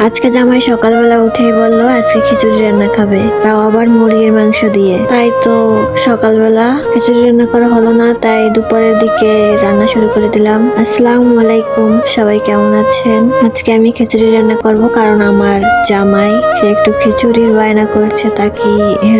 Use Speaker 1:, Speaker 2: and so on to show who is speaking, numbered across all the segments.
Speaker 1: আজকে জামাই সকালবেলা উঠেই বললো আজকে খিচুড়ি রান্না খাবে, তাও আবার মুরগির মাংস দিয়ে। তাই তো সকালবেলা খিচুড়ি রান্না করা হলো না, তাই দুপুরের দিকে রান্না শুরু করে দিলাম। আসসালামু আলাইকুম, সবাই কেমন আছেন? আজকে আমি খিচুড়ি রান্না করব, কারণ আমার জামাই সে একটু খিচুড়ির বায়না করছে, তাকে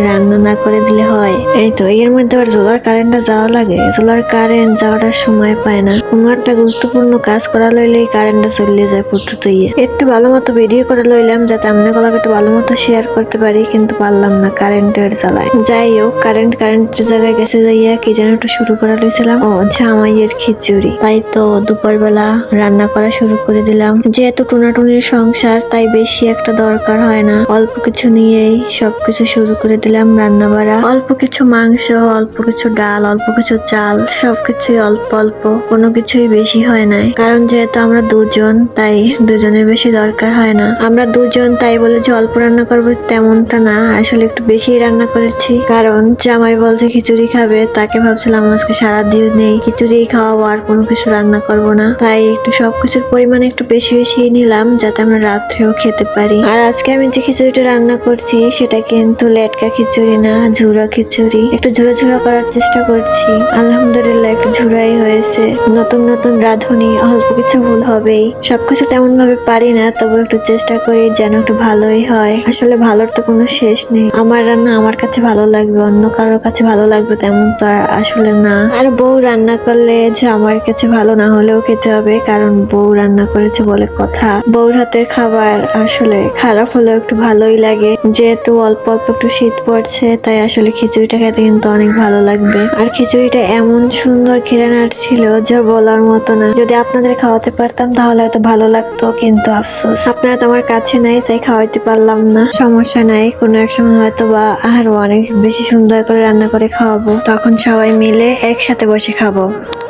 Speaker 1: রান্না না করে দিলে হয়। এই তো এর মধ্যে আবার সোলার কারেন্টটা যাওয়া লাগে, সোলার কারেন্ট যাওয়ার সময় পায় না। কোনো একটা গুরুত্বপূর্ণ কাজ করা লইলেই কারেন্টটা চলে যায় ফুটুতে। একটু ভালো মতো ভিডিও করে লইলাম যাতে আপনাদের একটু ভালো মতো শেয়ার করতে পারি, কিন্তু পারলাম না কারেন্টের জ্বালায়। যাই হোক, কারেন্টের জায়গায় গেছে যাইয়া কি যেন একটু শুরু করা লইছিলাম, ও জামাইয়ের খিচুড়ি। তাই তো দুপুরবেলা রান্না করা শুরু করে দিলাম। যেহেতু টুনাটুনির সংসার, তাই বেশি একটা দরকার হয় না, অল্প কিছু নিয়েই সবকিছু শুরু করে দিলাম রান্না বাড়া। অল্প কিছু মাংস, অল্প কিছু ডাল, অল্প কিছু চাল, সবকিছুই অল্প অল্প, কোনো কিছুই বেশি হয় নাই। কারণ যেহেতু আমরা দুজন, তাই দুজনের বেশি দরকার হয় না। আমরা দুজন তাই বলে যে অল্প রান্না করবো তেমনটা না, আসলে একটু বেশি রান্না করেছি। কারণ জামাই বলছে খিচুড়ি খাবে, তাকে ভাবছিলাম আজকে সারাদিন নেই খিচুড়ি খাওয়াবো, আর কোনো কিছু রান্না করব না। তাই একটু সবকিছুর পরিমাণ একটু বেশি বেশি নিলাম যাতে আমরা রাত্রেও খেতে পারি। আর আজকে আমি যে খিচুড়িটা রান্না করছি সেটা কিন্তু লেটকা খিচুড়ি না, ঝুড়ো খিচুড়ি। একটু ঝুড়ো ঝুড়ো করার চেষ্টা করছি, আলহামদুলিল্লাহ একটু ঝুড়াই হয়েছে। নতুন নতুন রাঁধুনি, অল্প কিছু ভুল হবেই, সবকিছু তেমন ভাবে পারি না, তবু একটু চেষ্টা করি যেন একটু ভালোই হয়। আসলে ভালোর তো কোনো শেষ নেই। আমার রান্না আমার কাছে ভালো লাগবে, অন্য কারোর কাছে ভালো লাগবে তেমন তো আর আসলে না। আর বউ রান্না করলে যে আমার কাছে ভালো না হলেও খেতে হবে, কারণ বউ রান্না করেছে বলে কথা। বউর হাতের খাবার আসলে খারাপ হলেও একটু ভালোই লাগে। যেহেতু অল্প অল্প একটু শীত পড়ছে, তাই আসলে খিচুড়িটা খেতে কিন্তু অনেক ভালো লাগবে। আর খিচুড়িটা এমন সুন্দর ঘ্রাণ ছিল যা বলার মতো না। যদি আপনাদের খাওয়াতে পারতাম তাহলে হয়তো ভালো লাগতো, কিন্তু আফসোস আপনারা তো আমার কাছে নাই, তাই খাওয়াইতে পারলাম না। সমস্যা নাই, কোনো এক সময় হয়তো বা আরো অনেক বেশি সুন্দর করে রান্না করে খাওয়াবো, তখন সবাই মিলে একসাথে বসে খাবো।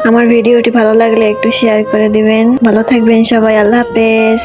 Speaker 1: আমার ভিডিওটি ভালো লাগলে একটু শেয়ার করে দিবেন। ভালো থাকবেন সবাই, আল্লাহ হাফেজ।